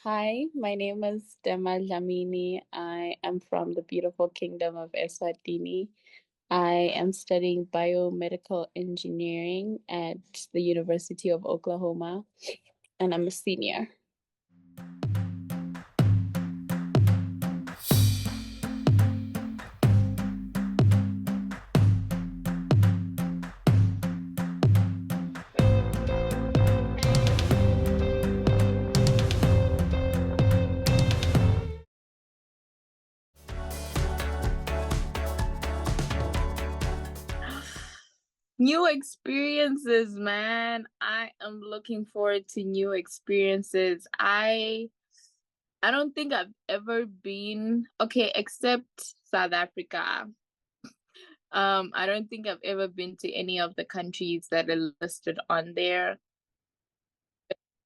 Hi, my name is Tema. I am from the beautiful kingdom of Eswatini. I am studying biomedical engineering at the University of Oklahoma, and I'm a senior. New experiences, man. I am looking forward to new experiences. I don't think I've ever been, okay, except South Africa. I don't think I've ever been to any of the countries that are listed on there.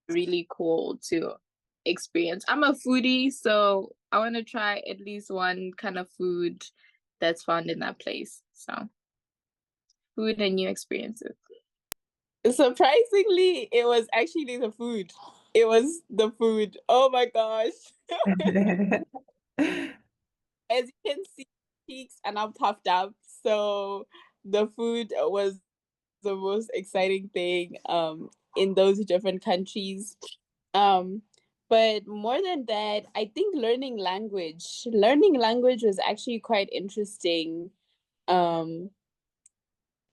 Really cool to experience. I'm a foodie, so I want to try at least one kind of food that's found in that place. So, food and new experiences. Surprisingly, it was actually the food. It was the food. Oh my gosh. As you can see, cheeks and I'm puffed up. So the food was the most exciting thing in those different countries. Um, but more than that, I think learning language was actually quite interesting. Um,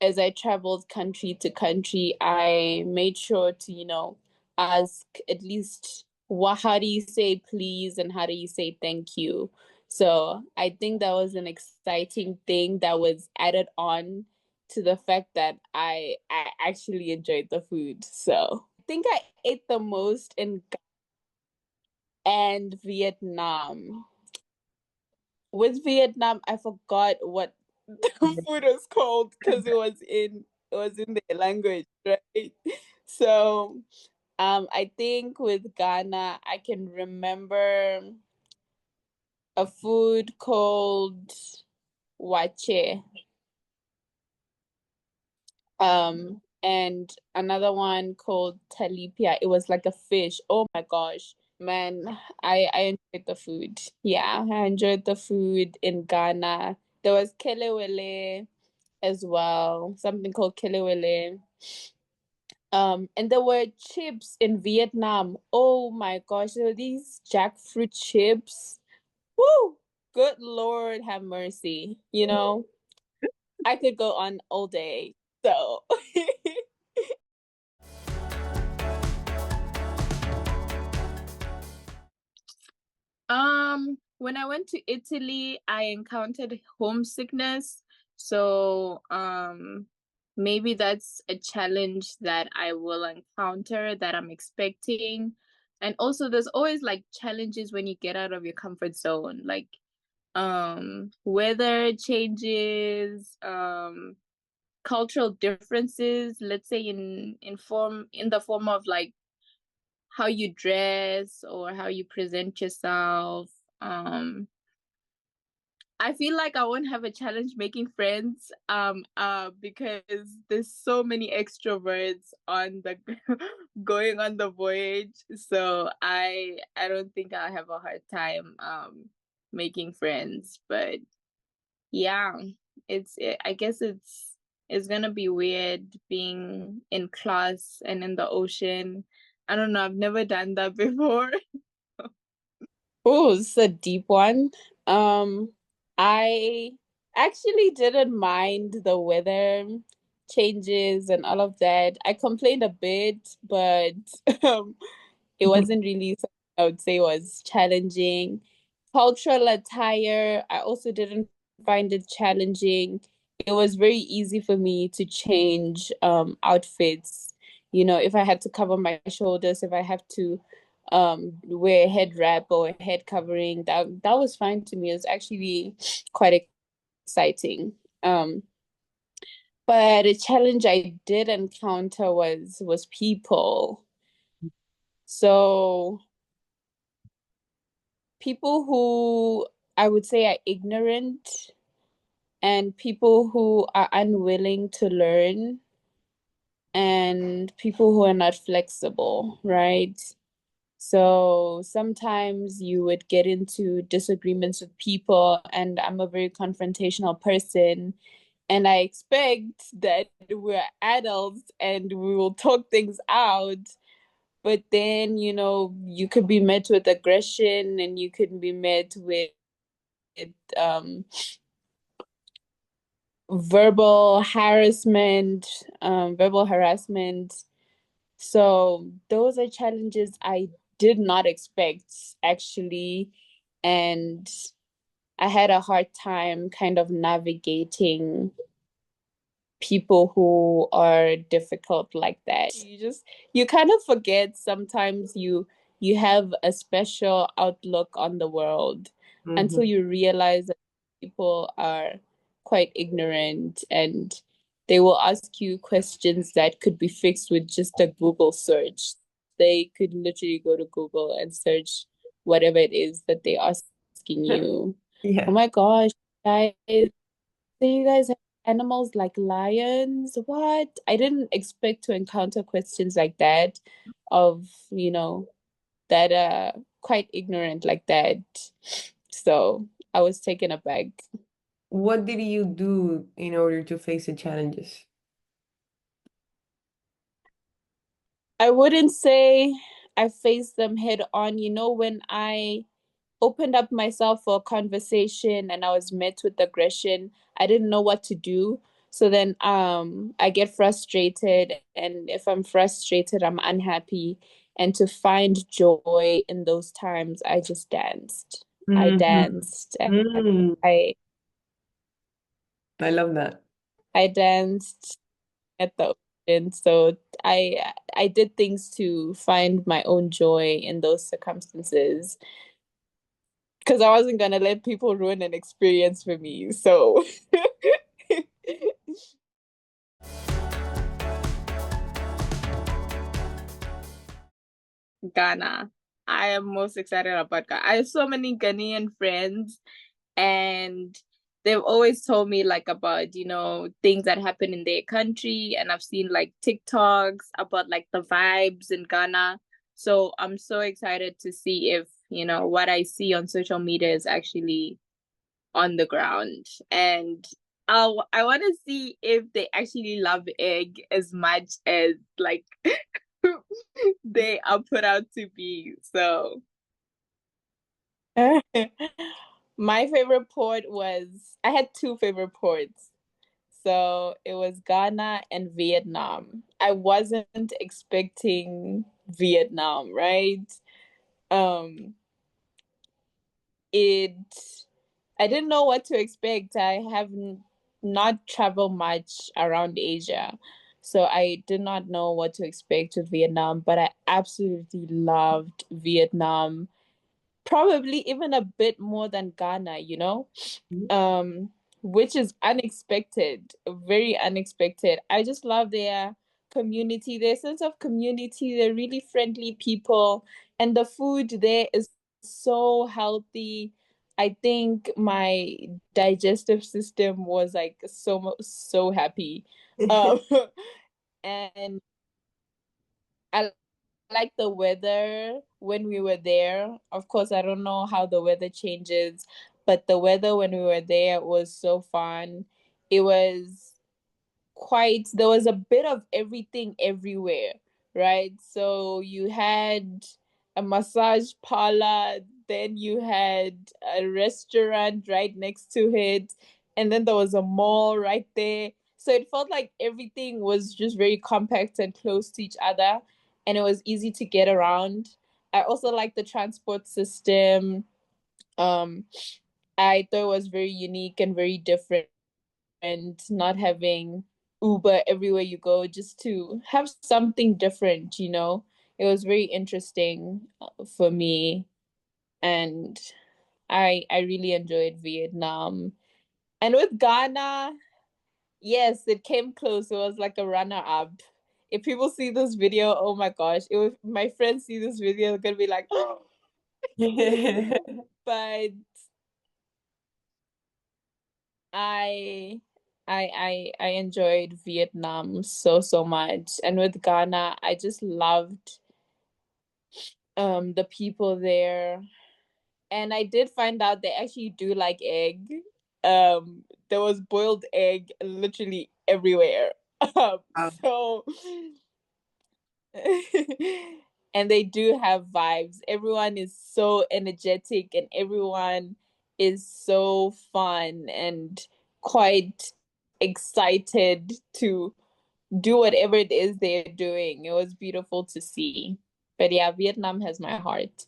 as I traveled country to country, I made sure to, ask at least how do you say please and how do you say thank you. So I think that was an exciting thing that was added on to the fact that I actually enjoyed the food. So I think I ate the most in and Vietnam. With Vietnam, I forgot what the food was called because it was in their language, right? So, I think with Ghana, I can remember a food called wache, and another one called talipia. It was like a fish. Oh my gosh, man, I enjoyed the food. Yeah, I enjoyed the food in Ghana. There was kelewele as well, something called kelewele. And there were chips in Vietnam. Oh my gosh, there were these jackfruit chips. Woo! Good Lord have mercy. I could go on all day. So when I went to Italy, I encountered homesickness. So, maybe that's a challenge that I will encounter that I'm expecting. And also there's always like challenges when you get out of your comfort zone, like weather changes, cultural differences, let's say in the form of like how you dress or how you present yourself. I feel like I won't have a challenge making friends because there's so many extroverts on the going on the voyage. So I don't think I'll have a hard time making friends. But yeah, I guess it's gonna be weird being in class and in the ocean. I don't know, I've never done that before. Oh, it's a deep one. I actually didn't mind the weather changes and all of that. I complained a bit, but um, it wasn't really something I would say was challenging. Cultural attire, I also didn't find it challenging. It was very easy for me to change outfits. If I had to cover my shoulders, if I have to wear a head wrap or a head covering, that was fine to me. It was actually quite exciting. But a challenge I did encounter was people. So people who I would say are ignorant and people who are unwilling to learn and people who are not flexible, right? So sometimes you would get into disagreements with people, and I'm a very confrontational person. And I expect that we're adults and we will talk things out. But then, you could be met with aggression and you could be met with um, verbal harassment, verbal harassment. So those are challenges I did not expect actually. And I had a hard time kind of navigating people who are difficult like that. You kind of forget sometimes you have a special outlook on the world until Hmm. you realize that people are quite ignorant and they will ask you questions that could be fixed with just a Google search. They could literally go to Google and search whatever it is that they're asking you. Oh Yeah. my gosh, guys, so you guys have animals like lions? What? I didn't expect to encounter questions like that of, that quite ignorant like that. So I was taken aback. What did you do in order to face the challenges? I wouldn't say I faced them head on. When I opened up myself for a conversation and I was met with aggression, I didn't know what to do. So then I get frustrated, and if I'm frustrated, I'm unhappy. And to find joy in those times, I just danced. I Hmm. danced. Mm, I I love that. I danced at the ocean. So I did things to find my own joy in those circumstances because I wasn't gonna let people ruin an experience for me. So Ghana. I am most excited about Ghana. I have so many Ghanaian friends, and they've always told me like about, things that happen in their country, and I've seen like TikToks about like the vibes in Ghana. So I'm so excited to see if, what I see on social media is actually on the ground. And I want to see if they actually love egg as much as like they are put out to be. So my favorite port was I had two favorite ports. So it was Ghana and Vietnam. I wasn't expecting Vietnam, right? Um, it I didn't know what to expect. I have not traveled much around Asia. So I did not know what to expect with Vietnam, but I absolutely loved Vietnam. Probably even a bit more than Ghana, um, which is unexpected, very unexpected. I just love their community, their sense of community. They're really friendly people, and the food there is so healthy. I think my digestive system was like so happy. Um, and I like the weather when we were there. Of course, I don't know how the weather changes, but the weather when we were there was so fun. It was there was a bit of everything everywhere, right? So you had a massage parlor, then you had a restaurant right next to it, and then there was a mall right there. So it felt like everything was just very compact and close to each other, and it was easy to get around. I also like the transport system. Um, I thought it was very unique and very different, and not having Uber everywhere you go, just to have something different. It was very interesting for me, and I really enjoyed Vietnam. And with Ghana, yes, it came close. It was like a runner up. If people see this video, oh my gosh, if my friends see this video, they're gonna be like, but I I enjoyed Vietnam so much. And with Ghana, I just loved the people there. And I did find out they actually do like egg. There was boiled egg literally everywhere. Um, Wow. so and they do have vibes. Everyone is so energetic and everyone is so fun and quite excited to do whatever it is they're doing. It was beautiful to see. But yeah, Vietnam has my heart.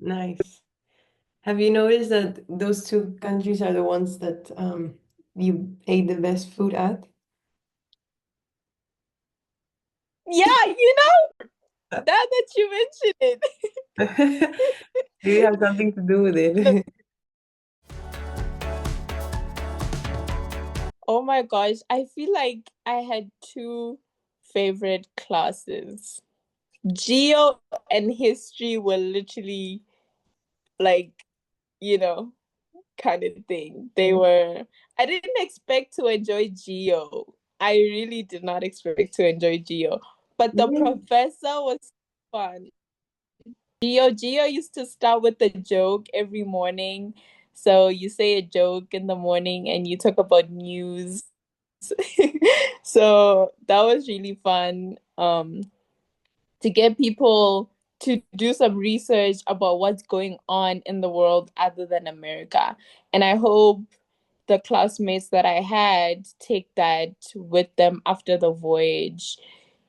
Nice. Have you noticed that those two countries are the ones that you ate the best food at? Yeah, you know, that you mentioned it. Do you have something to do with it? Oh my gosh, I feel like I had two favorite classes. Geo and history were literally like, you know, kind of thing. They Okay. were, I didn't expect to enjoy Geo. I really did not expect to enjoy Geo. But the Really? professor was fun. Geo used to start with a joke every morning. So you say a joke in the morning and you talk about news. So that was really fun. To get people to do some research about what's going on in the world other than America. And I hope the classmates that I had take that with them after the voyage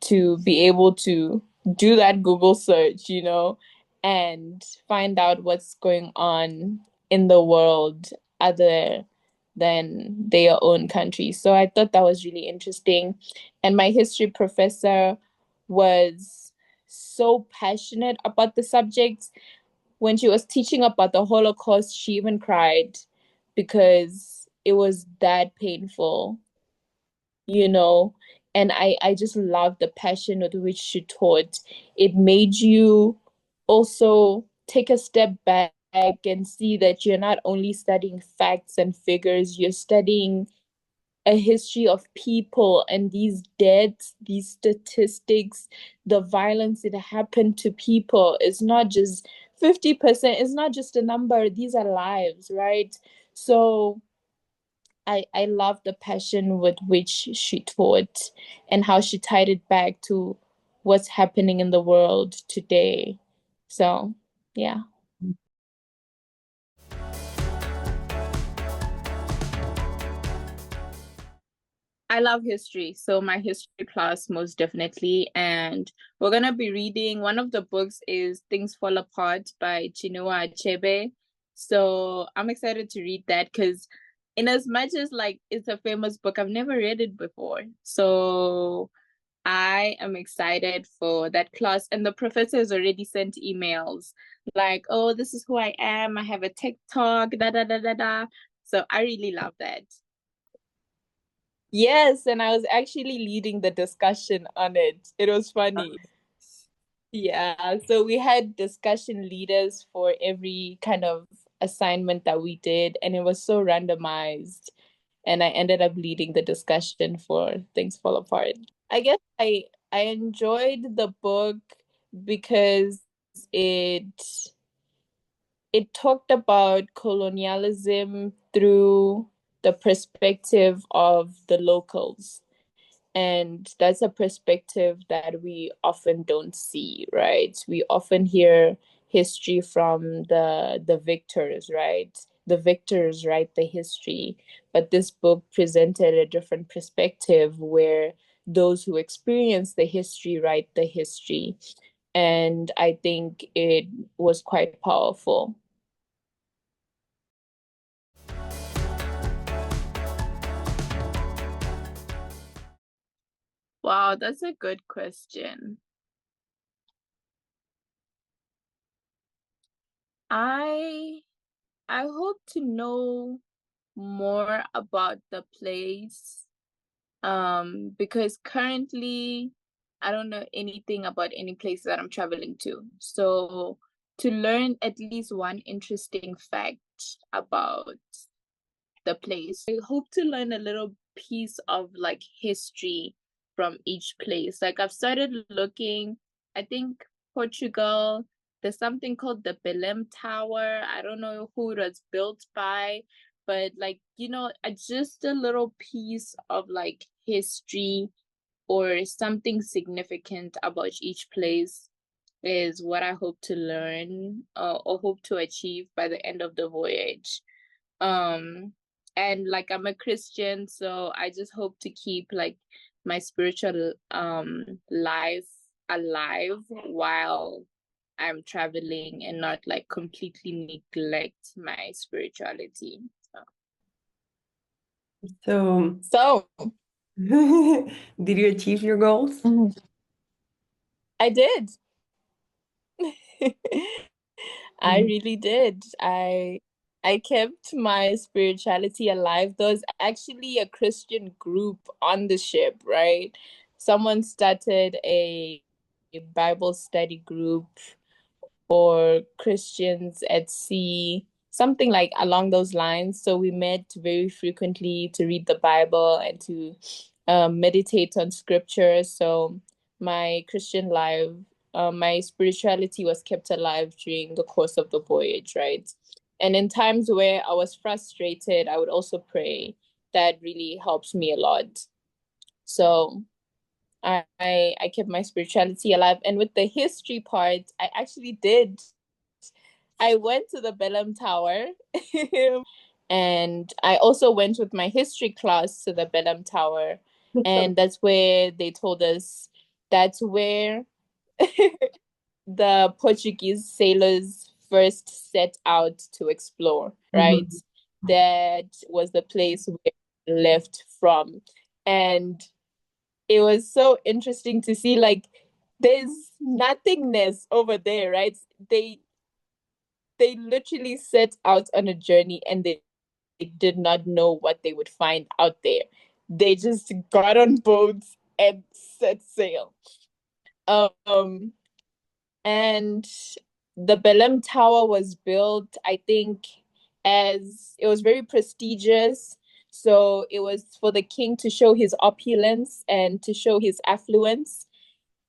to be able to do that Google search, and find out what's going on in the world other than their own country. So I thought that was really interesting. And my history professor was so passionate about the subject. When she was teaching about the Holocaust, she even cried because it was that painful, you know. And I just loved the passion with which she taught. It made you also take a step back and see that you're not only studying facts and figures, you're studying a history of people and these deaths, these statistics, the violence that happened to people is not just 50%, it's not just a number, these are lives, right? So I love the passion with which she taught and how she tied it back to what's happening in the world today. So, yeah. I love history, so my history class most definitely. And we're gonna be reading one of the books is Things Fall Apart by Chinua Achebe. So I'm excited to read that because in as much as like it's a famous book, I've never read it before. So I am excited for that class. And the professor has already sent emails like, oh, this is who I am. I have a TikTok, da da da da da. So I really love that. Yes, and I was actually leading the discussion on it. It was funny. Yeah, so we had discussion leaders for every kind of assignment that we did, and it was so randomized. And I ended up leading the discussion for Things Fall Apart. I guess I enjoyed the book because it it talked about colonialism through the perspective of the locals. And that's a perspective that we often don't see, right? We often hear history from the victors, right? The victors write the history, but this book presented a different perspective where those who experience the history write the history. And I think it was quite powerful. Wow, that's a good question. I I hope to know more about the place because currently I don't know anything about any place that I'm traveling to. So to learn at least one interesting fact about the place. I hope to learn a little piece of like history from each place. Like I've started looking, I think Portugal there's something called the Belem Tower. I don't know who it was built by, but like, just a little piece of like history or something significant about each place is what I hope to learn or hope to achieve by the end of the voyage. Um, and like I'm a Christian, so I just hope to keep like my spiritual life alive while I'm traveling and not like completely neglect my spirituality. So, So, did you achieve your goals? mhm, I did. I Mhm. really did. I kept my spirituality alive. There was actually a Christian group on the ship, right? Someone started a Bible study group or Christians at sea, something like along those lines. So we met very frequently to read the Bible and to meditate on scripture. So my Christian life, my spirituality was kept alive during the course of the voyage, right? And in times where I was frustrated, I would also pray. That really helps me a lot. So I kept my spirituality alive. And with the history part, I actually did. I went to the Belém Tower. And I also went with my history class to the Belém Tower. And that's where they told us that's where the Portuguese sailors first set out to explore, right? Mhm. That was the place where we left from. And it was so interesting to see like there's nothingness over there, right? They literally set out on a journey and they did not know what they would find out there. They just got on boats and set sail. Um and the Belém Tower was built, I think, as it was very prestigious. So it was for the king to show his opulence and to show his affluence.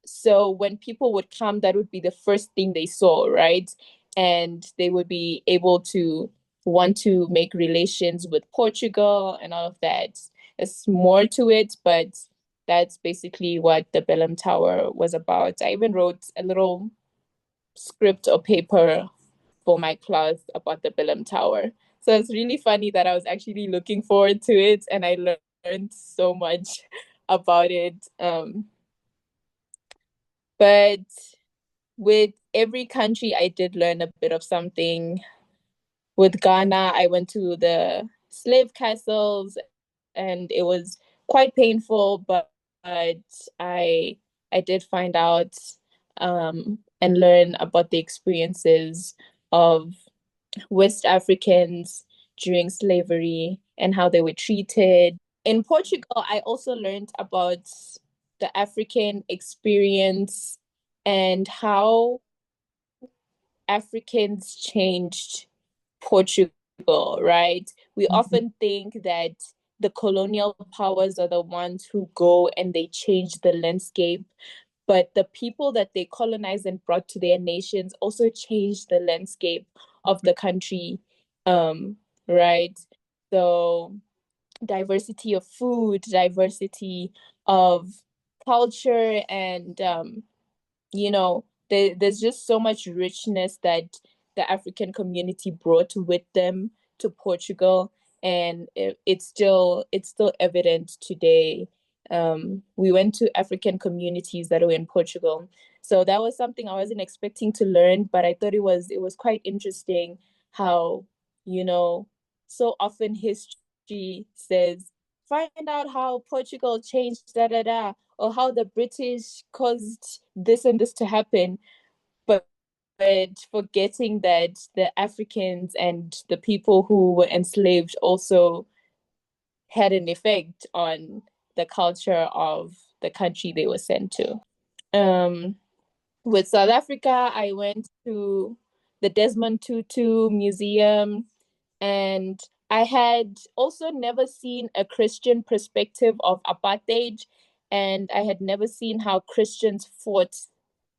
So when people would come, that would be the first thing they saw, right? And they would be able to want to make relations with Portugal and all of that. There's more to it, but that's basically what the Belém Tower was about. I even wrote a little script or paper for my class about the Belém Tower. So it's really funny that I was actually looking forward to it and I learned so much about it. But with every country, I did learn a bit of something. With Ghana, I went to the slave castles and it was quite painful, but I I did find out and learn about the experiences of West Africans during slavery and how they were treated. In Portugal, I also learned about the African experience and how Africans changed Portugal, right? We often think that the colonial powers are the ones who go and they change the landscape, but the people that they colonized and brought to their nations also changed the landscape of the country, right? So diversity of food, diversity of culture, and there's just so much richness that the African community brought with them to Portugal, and it's still evident today. We went to African communities that were in Portugal, so that was something I wasn't expecting to learn, but I thought it was quite interesting how you know so often history says find out how Portugal changed da da da or how the British caused this and this to happen, but forgetting that the Africans and the people who were enslaved also had an effect on the culture of the country they were sent to. Um, with South Africa, I went to the Desmond Tutu Museum, and I had also never seen a Christian perspective of apartheid, and I had never seen how Christians fought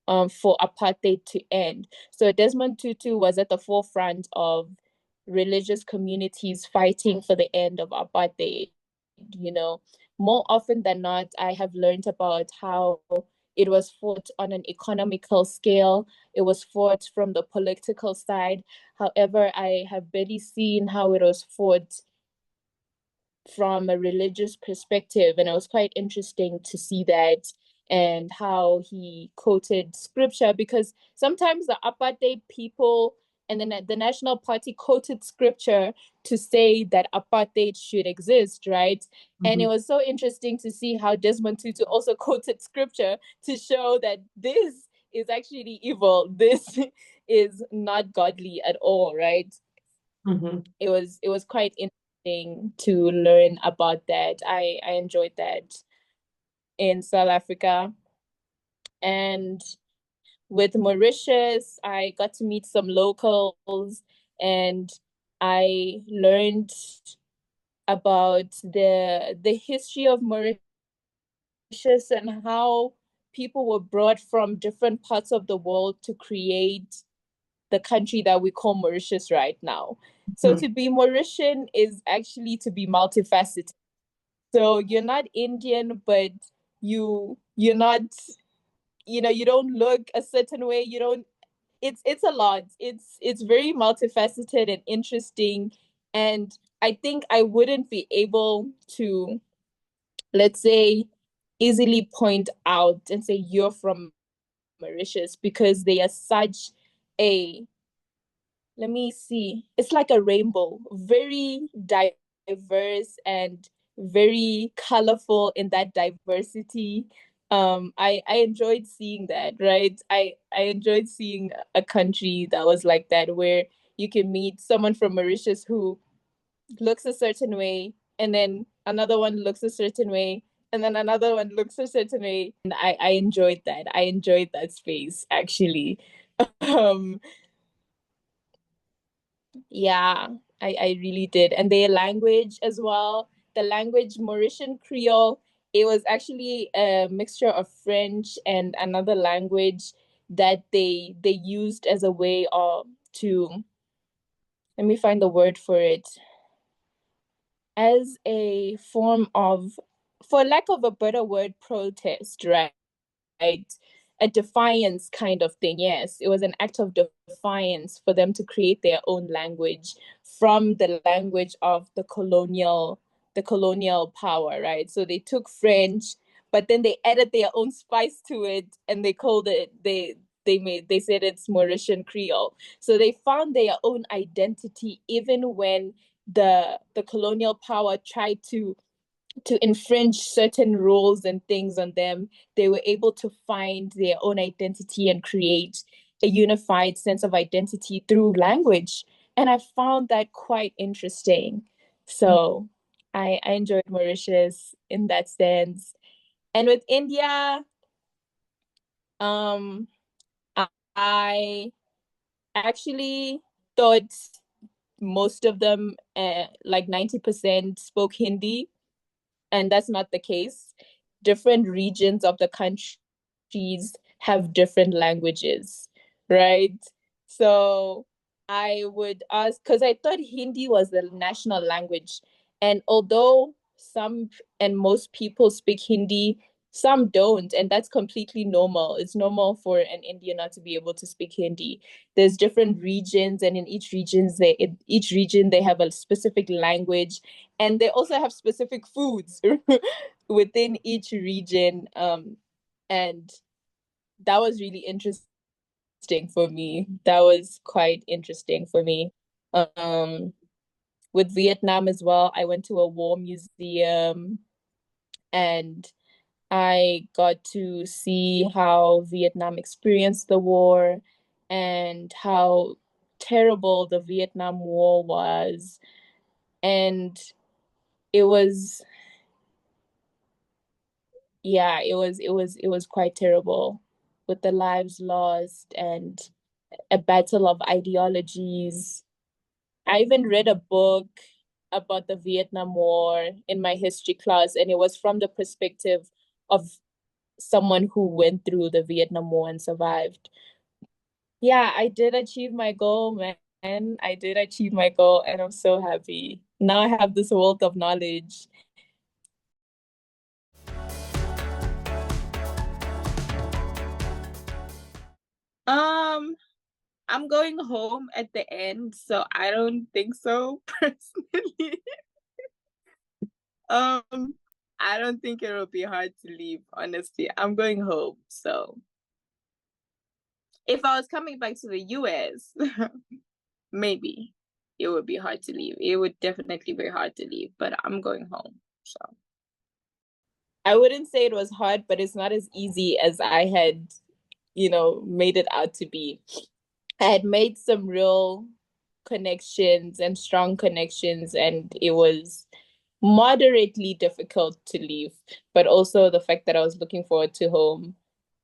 for apartheid to end. So Desmond Tutu was at the forefront of religious communities fighting for the end of apartheid. You know, more often than not, I have learned about how it was fought on an economical scale. It was fought from the political side. However, I have barely seen how it was fought from a religious perspective, and it was quite interesting to see that and how he quoted scripture, because sometimes the apartheid people and then the National Party quoted scripture to say that apartheid should exist, right? And it Mm-hmm. was so interesting to see how Desmond Tutu also quoted scripture to show that this is actually evil. This is not godly at all, right? Mm-hmm. It was quite interesting to learn about that. I enjoyed that in South Africa. And with Mauritius, I got to meet some locals and I learned about the history of Mauritius and how people were brought from different parts of the world to create the country that we call Mauritius right now. So to be Mauritian is actually to be multifaceted. So you're not Indian, but you're not, you don't look a certain way. You don't it's a lot. It's very multifaceted and interesting. And I think I wouldn't be able to, let's say, easily point out and say you're from Mauritius because they are such a, let me see, it's like a rainbow, very diverse and very colorful in that diversity. I enjoyed seeing that, right? I enjoyed seeing a country that was like that, where you can meet someone from Mauritius who looks a certain way, and then another one looks a certain way, and then another one looks a certain way. And I enjoyed that. I enjoyed that space actually. Um, Yeah, I really did. And their language as well, the language Mauritian Creole, it was actually a mixture of French and another language that they used as a way of to, let me find the word for it, as a form of, for lack of a better word, protest, right? Right? A defiance kind of thing. Yes, it was an act of defiance for them to create their own language from the language of the colonial power, right? So they took French, but then they added their own spice to it, and they called it they said it's Mauritian Creole. So they found their own identity even when the colonial power tried to infringe certain rules and things on them. They were able to find their own identity and create a unified sense of identity through language. And I found that quite interesting. So I enjoyed Mauritius in that sense. And with India, um, I actually thought most of them, like 90%, spoke Hindi, and that's not the case. Different regions of the countries have different languages, right? So I would ask, because I thought Hindi was the national language. And although some and most people speak Hindi, some don't, and that's completely normal. It's normal for an Indian not to be able to speak Hindi. There's different regions, and in each region they have a specific language, and they also have specific foods within each region. And that was really interesting for me. That was quite interesting for me. Um, with Vietnam as well, I went to a war museum and I got to see how Vietnam experienced the war and how terrible the Vietnam War was. And it was, yeah, it was quite terrible, with the lives lost and a battle of ideologies. I even read a book about the Vietnam War in my history class, and it was from the perspective of someone who went through the Vietnam War and survived. Yeah, I did achieve my goal, man. I did achieve my goal, and I'm so happy. Now I have this wealth of knowledge. Um, I'm going home at the end, so I don't think so personally. Um, I don't think it'll be hard to leave, honestly. I'm going home, so if I was coming back to the US, maybe it would be hard to leave. It would definitely be hard to leave, but I'm going home, so I wouldn't say it was hard, but it's not as easy as I had, made it out to be. I had made some real connections and strong connections, and it was moderately difficult to leave, but also the fact that I was looking forward to home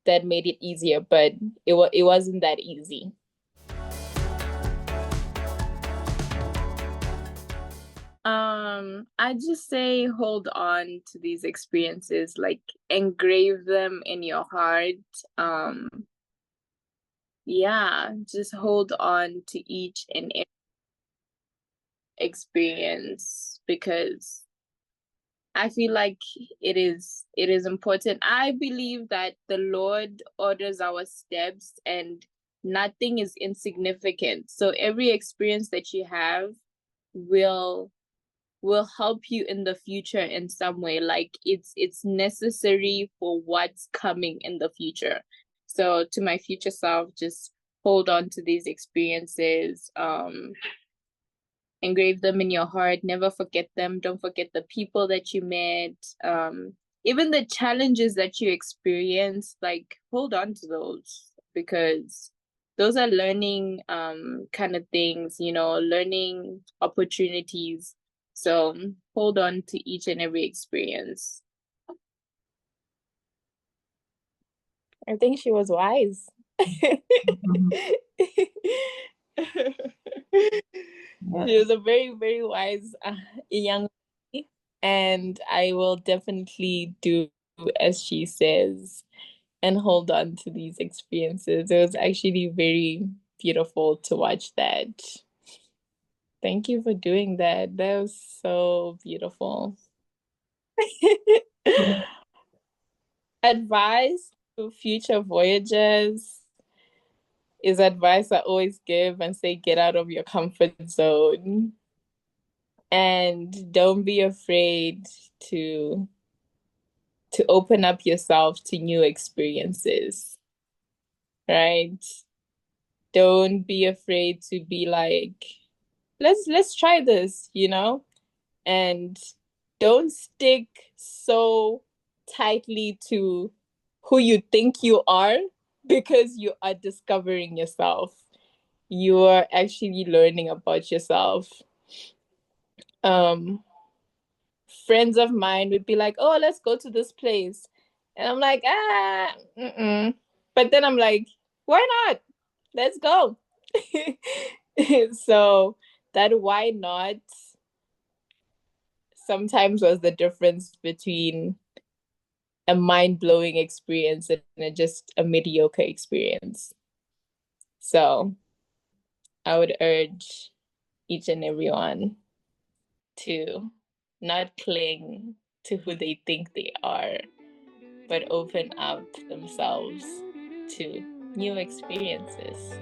that made it easier, but it wasn't that easy. I just say hold on to these experiences, like engrave them in your heart. Um, yeah, just hold on to each and every experience because I feel like it is important. I believe that the Lord orders our steps and nothing is insignificant. So every experience that you have will will help you in the future in some way. Like it's necessary for what's coming in the future. So to my future self, just hold on to these experiences. Engrave them in your heart, never forget them, don't forget the people that you met, even the challenges that you experienced, like hold on to those because those are learning kind of things, learning opportunities. So hold on to each and every experience. I think she was wise. Mhm. Yeah. She was a very, very wise young lady, and I will definitely do as she says and hold on to these experiences. It was actually very beautiful to watch that. Thank you for doing that. That was so beautiful. Advice to future voyagers is advice I always give and say get out of your comfort zone and don't be afraid to to open up yourself to new experiences, right? Don't be afraid to be like, let's try this, and don't stick so tightly to who you think you are because you are discovering yourself. You are actually learning about yourself. Um, Friends of mine would be like, "Oh, let's go to this place," and I'm like, mm-mm. But then I'm like, "Why not? Let's go." So that why not sometimes was the difference between a mind-blowing experience and just a mediocre experience. So I would urge each and everyone to not cling to who they think they are, but open up themselves to new experiences.